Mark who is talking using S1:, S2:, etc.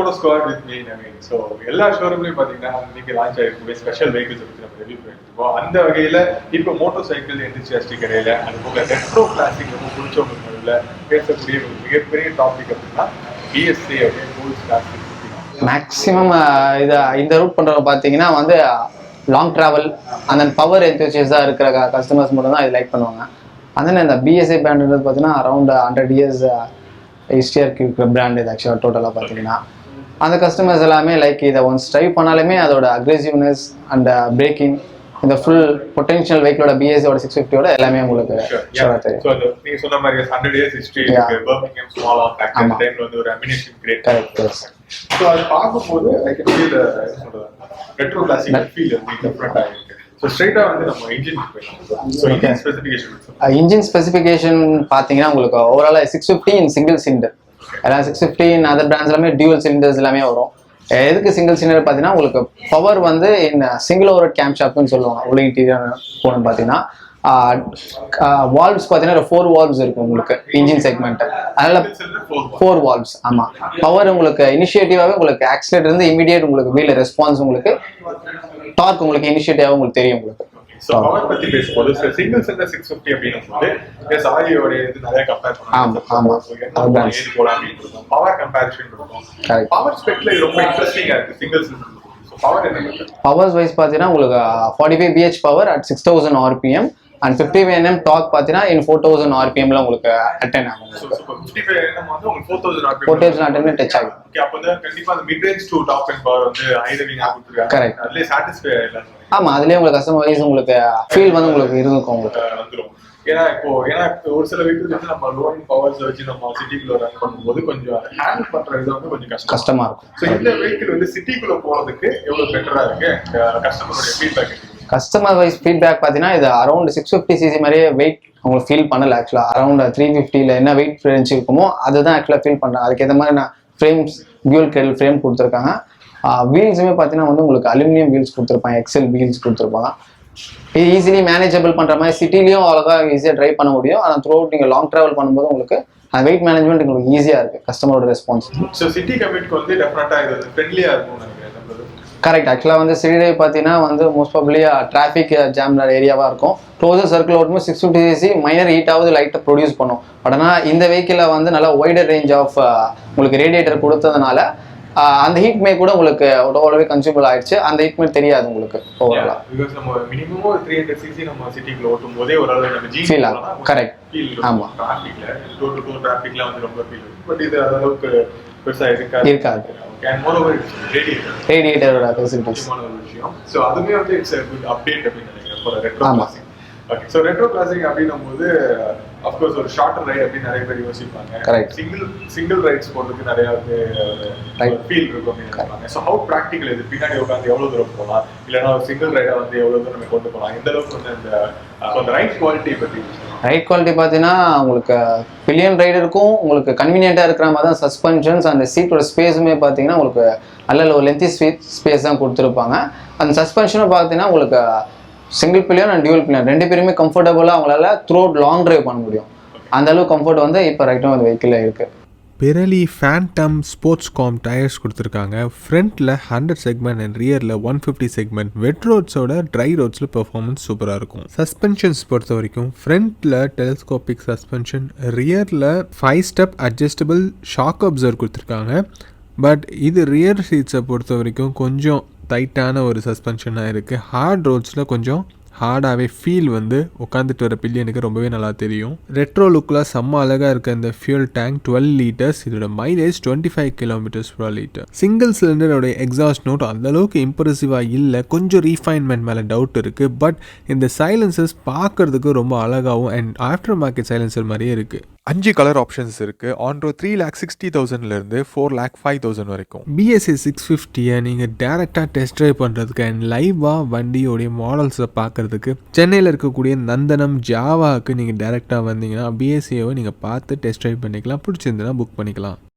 S1: Moto squad with me Naveen. So எல்லா ஷோரூம்லையும் பார்த்தீங்கன்னா இன்னைக்கு லான்ச் ஆகிருக்கக்கூடிய ஸ்பெஷல் வெஹிக்கிள்ஸ் பற்றி நம்ம ரிவ்யூ பண்ணிருக்கோம். அந்த வகையில் இப்போ மோட்டோ சைக்கிள் என்டிசியாஸ்டிக் கடையில் அது போக ரெட்ரோ கிளாசிக் ரொம்ப பிடிச்சவங்க நடுவில் பேசக்கூடிய ஒரு மிகப்பெரிய டாபிக் அப்படின்னா பிஎஸ்ஏ அப்படின்னு கோல்ஸ் கிளாசிக்.
S2: மேக்ஸிமம் இந்த ரூட் பண்ணுறவங்க பார்த்தீங்கன்னா வந்து லாங் ட்ராவல் அந்த பவர் என்தூசியஸாக இருக்கிற கஸ்டமர்ஸ் மட்டும் தான் இது லைக் பண்ணுவாங்க. அதனால் இந்த பிஎஸ்ஏ பிராண்டுன்றது பார்த்தீங்கன்னா அரௌண்ட் 100 years ஹிஸ்டரியாக இருக்கிற பிராண்ட் இது ஆக்சுவலாக டோட்டலாக பார்த்தீங்கன்னா அந்த கஸ்டமர்ஸ் எல்லாமே லைக் இதை ஒன்ஸ் ட்ரைவ் பண்ணாலுமே அதோட அக்ரெசிவ்னஸ் அண்ட் பிரேக்கிங் இந்த ஃபுல் பொட்டன்ஷியல் வெஹிக்கிளோட பிஎஸ்சியோட 650 எல்லாமே உங்களுக்கு தெரியும்.
S1: ஸோ நீங்க சொன்ன மாதிரி 100 years ஹிஸ்டரி இருக்கு. பர்மிங்ஹாம் ஸ்மால் ஆஃப் ஃபேக்டரி டைம்ல வந்து ஒரு அமினிஷன் கிரேட்.
S2: கரெக்ட்.
S1: ஸோ அது பார்க்கும்போது ஐ கேன் ஃபீல் சொல்றது ரெட்ரோ கிளாசிக் ஃபீல் வந்து டிஃபரெண்டா இருக்கு. ஸோ ஸ்ட்ரைட்டா வந்து நம்ம இன்ஜின் போயிடலாம். ஸோ இன்ஜின் ஸ்பெசிஃபிகேஷன்
S2: பார்த்தீங்கன்னா உங்களுக்கு ஓவரால் 650 இன் சிங்கிள் சிலிண்டர். எல்லாம் 650 அதர் பிராண்ட்ஸ் எல்லாமே டியூவல் சிலிண்டர்ஸ் எல்லாமே வரும். எதுக்கு சிங்கிள் சிலிண்டர் பார்த்தீங்கன்னா உங்களுக்கு பவர் வந்து சிங்கிள் ஓவர் கேம் ஷாப்னு சொல்லுவாங்க. உள்ள இன்டீரியர் போகணும்னு பார்த்தீங்கன்னா வால்வ்ஸ் பார்த்தீங்கன்னா 4 வால்வ்ஸ் இருக்கும் உங்களுக்கு இன்ஜின் செக்மெண்ட். அதனால 4 வால்வ்ஸ். ஆமாம், பவர் உங்களுக்கு இனிஷியேட்டிவாகவே உங்களுக்கு ஆக்சிலேட்டர் இருந்து இமீடியேட் உங்களுக்கு வீல் ரெஸ்பான்ஸ் உங்களுக்கு டார்க் உங்களுக்கு இனிஷியேட்டிவாக உங்களுக்கு தெரியும் உங்களுக்கு.
S1: சோ பவர் பத்தி பேசும்போது சிங்கிள் சிலிண்டர் 650 அப்படிங்கும்போது எஸ் ஆரியோட இது நிறைய கம்பேர் பண்ணலாம்.
S2: ஆமா
S1: என்ன ஏது போலாம் அப்படின்னு பவர் கம்பேரிசன் இருக்கும். பவர் ஸ்பெக்ல ரொம்ப இன்ட்ரஸ்டிங்கா இருக்கு சிங்கிள் சிலிண்டர். சோ பவர் என்ன
S2: பவர்ஸ் வைஸ் பாத்தீங்கன்னா உங்களுக்கு 45 bh power at 6000 rpm and 50 Nm torque பாத்தீங்கன்னா in 4000 rpm ல உங்களுக்கு அட்டைன் ஆகும்.
S1: சோ 55 Nm வந்து உங்களுக்கு
S2: 4000 rpm டச் ஆகும்.
S1: ஓகே, அப்ப வந்து கண்டிப்பா அந்த mid range to top end power வந்து ஹை ரேஞ்ச் கொடுத்திருக்காங்க.
S2: கரெக்ட்.
S1: அதுலயே சாட்டிஸ்ஃபை ஆயிடலாம்.
S2: ஆமா, அதுலயே உங்களுக்கு கஸ்டமர் வைஸ் உங்களுக்கு ஃபீல் வந்து உங்களுக்கு இருக்கும் உங்களுக்கு
S1: வந்துரும். ஏன்னா ஒரு சில வெஹிக்கிள்ஸ் வந்து நம்ம லோயிங் பவர்ஸ் வச்சு நம்ம சிட்டிக்குள்ள ரன் பண்ணும்போது கொஞ்சம் ஹேண்டில் பண்றது வந்து கொஞ்சம் கஷ்டமா இருக்கும். ஸோ இந்த வெஹிக்கிள் வந்து சிட்டிக்குள்ள போறதுக்கு எவ்வளவு பெட்டரா இருக்கு கஸ்டமரோட ஃபீட்பேக்?
S2: கஸ்டமர் வைஸ் ஃபீட்பேக் பார்த்தீங்கன்னா இது அரௌண்ட் 650cc மாதிரியே வெயிட் உங்களுக்கு ஃபீல் பண்ணல. ஆக்சுவலாக அரௌண்ட் 350ல என்ன வெயிட் ரேஞ்ச் இருக்குமோ அதுதான் ஆக்சுவலாக ஃபீல் பண்ணுறேன். அதுக்கேற்ற மாதிரி நான் ஃப்ரேம்ஸ் டியூல் கேபிள் ஃப்ரேம் கொடுத்துருக்காங்க. வீல்ஸுமே பார்த்தீங்கன்னா வந்து உங்களுக்கு அலுமினியம் வீல்ஸ் கொடுத்துருப்பாங்க, எக்ஸல் வீல்ஸ் கொடுத்துருப்பாங்க. இது ஈஸிலி மேனேஜபிள் பண்ணுற மாதிரி சிட்டிலையும் அவ்வளோக்கா ஈஸியாக ட்ரைவ் பண்ண முடியும். ஆனால் த்ரூ அவுட் நீங்கள் லாங் ட்ராவல் பண்ணும்போது உங்களுக்கு அந்த வெயிட் மேனேஜ்மெண்ட் உங்களுக்கு ஈஸியாக இருக்குது கஸ்டமரோட ரெஸ்பான்ஸ்.
S1: ஸோ சிட்டி கம்யூனிட்டிக்கு வந்து டெஃபினட்டாக இது ஃப்ரெண்ட்லியாக இருக்கும் நினைக்கிறேன்.
S2: கரெக்ட். ஆக்சுவலாக வந்து சிட்டி டைவ் பார்த்தீங்கன்னா வந்து மோஸ்ட் ப்ராபப்லி டிராஃபிக் ஜாம் ஏரியாவாக இருக்கும். க்ளோசர் சர்க்கிள் ஓட்டும்போது 650cc மைனர் ஹீட்டாவது லைட்டாக ப்ரொடியூஸ் பண்ணும். பட் ஆனால் இந்த வெஹிக்கிளில் வந்து நல்லா ஒய்டர் ரேஞ்ச் ஆஃப் உங்களுக்கு ரேடியேட்டர் கொடுத்ததுனால அந்த ஹீட் மே கூட உங்களுக்கு ஓரளவு கன்சியூமபிள் ஆயிடுச்சு. அந்த ஹீட் மே தெரியாது உங்களுக்கு ஓவராலா.
S1: பிகாஸ் நம்ம மினிமம் 300cc நம்ம சிட்டிக்குள்ள ஓட்டும் போதே ஓரளவு நம்ம ஜி
S2: ஃபீல் ஆகும். கரெக்ட். ஆமா,
S1: டிராஃபிக்ல டோர் டு டோர் டிராஃபிக்ல வந்து ரொம்ப ஃபீல் இருக்கும். பட் இது அந்த அளவுக்கு பெருசா இருக்காது. And moreover
S2: ரேடியேட்டரோட ஃபெசிலிட்டிஸ்
S1: ஒரு விஷயம். சோ அதுவே வந்து இட்ஸ் a good update அப்படின்னு நினைக்கிறேன் for retro classic. Okay, so retro classic அப்படிங்கும்போது of course ஒரு ஷார்ட்டர் ரைட் அப்படி நிறைய பேர் யோசிப்பாங்க.
S2: கரெக்ட்.
S1: சிங்கிள் ரைட்ஸ் போறதுக்கு நிறைய வந்து ஃபீல் இருக்கும் அப்படின்னு நினைப்பாங்க. சோ ஹவ் பிராக்டிகல் இது? பின்னாடி உட்காந்து எவ்வளவு தூரம் போகலாம், இல்லைன்னா ஒரு சிங்கிள் ரைடா வந்து எவ்வளவு தூரம் நம்ம கொண்டு போகலாம், எந்த அளவுக்கு வந்து அந்த ரைட் குவாலிட்டி பத்தி?
S2: ரைட் குவாலிட்டி பார்த்தீங்கன்னா உங்களுக்கு பில்லியன் ரைடருக்கும் உங்களுக்கு கன்வீனியன்ட்டாக இருக்கிற மாதிரி தான் சஸ்பென்ஷன்ஸ் அந்த சீட்டோட ஸ்பேஸுமே பார்த்தீங்கன்னா உங்களுக்கு நல்ல ஒரு லென்த்தி ஸ்பேஸ் தான் கொடுத்துருப்பாங்க. அந்த சஸ்பென்ஷனும் பார்த்தீங்கன்னா உங்களுக்கு single billion and dual billion ரெண்டு பேருமே கம்ஃபர்டபுளாக அவங்களால த்ரூ அவுட் லாங் ட்ரைவ் பண்ண முடியும். அந்த அளவுக்கு கம்ஃபர்ட் வந்து இப்போ ரைட்டும் அந்த வெஹிக்கிளில் இருக்குது.
S3: Pirelli Phantom Sportscom டயர்ஸ் கொடுத்துருக்காங்க. ஃப்ரண்ட்டில் 100 செக்மெண்ட் அண்ட் ரியரில் 150 செக்மெண்ட். வெட் ரோட்ஸோட ட்ரை ரோட்ஸில் பெர்ஃபார்மன்ஸ் சூப்பராக இருக்கும். சஸ்பென்ஷன்ஸ் பொறுத்த வரைக்கும் ஃப்ரண்ட்டில் டெலஸ்கோபிக் சஸ்பென்ஷன், ரியரில் 5 ஸ்டெப் அட்ஜஸ்டபிள் ஷாக் அப்சர்வர் கொடுத்துருக்காங்க. பட் இது ரியர் சீட்ஸை பொறுத்த வரைக்கும் கொஞ்சம் டைட்டான ஒரு சஸ்பென்ஷனாக இருக்குது. ஹார்ட் ரோட்ஸில் கொஞ்சம் ஹார்டாகவே ஃபீல் வந்து உட்காந்துட்டு வர பில்லியனுக்கு ரொம்பவே நல்லா தெரியும். ரெட்ரோ லுக்கில் செம்ம அழகாக இருக்க இந்த ஃபியூல் டேங்க் 12 liters. இதோட மைலேஜ் 25 km/L. சிங்கிள் சிலிண்டரோட எக்ஸாஸ்ட் நோட் அந்தளவுக்கு இம்ப்ரெசிவாக இல்லை, கொஞ்சம் ரீஃபைன்மெண்ட் மேலே டவுட் இருக்குது. பட் இந்த சைலன்சர்ஸ் பார்க்குறதுக்கு ரொம்ப அழகாகவும் அண்ட் ஆஃப்டர் மார்க்கெட் சைலன்சர் மாதிரியே இருக்குது. 5 கலர் ஆப்ஷன்ஸ் இருக்குது. ஆன்ரோ 3,60,000 4,05,000 வரைக்கும். BSA 650 நீங்கள் டேரெக்டாக டெஸ்ட் ட்ரைவ் பண்ணுறதுக்கு அண்ட் லைவாக வண்டியோடைய மாடல்ஸை பார்க்குறதுக்கு சென்னையில் இருக்கக்கூடிய நந்தனம் ஜாவாவுக்கு நீங்கள் டேரெக்டாக வந்தீங்கன்னா BSAவை நீங்கள் பார்த்து டெஸ்ட் ட்ரைவ் பண்ணிக்கலாம். பிடிச்சிருந்துன்னா புக் பண்ணிக்கலாம்.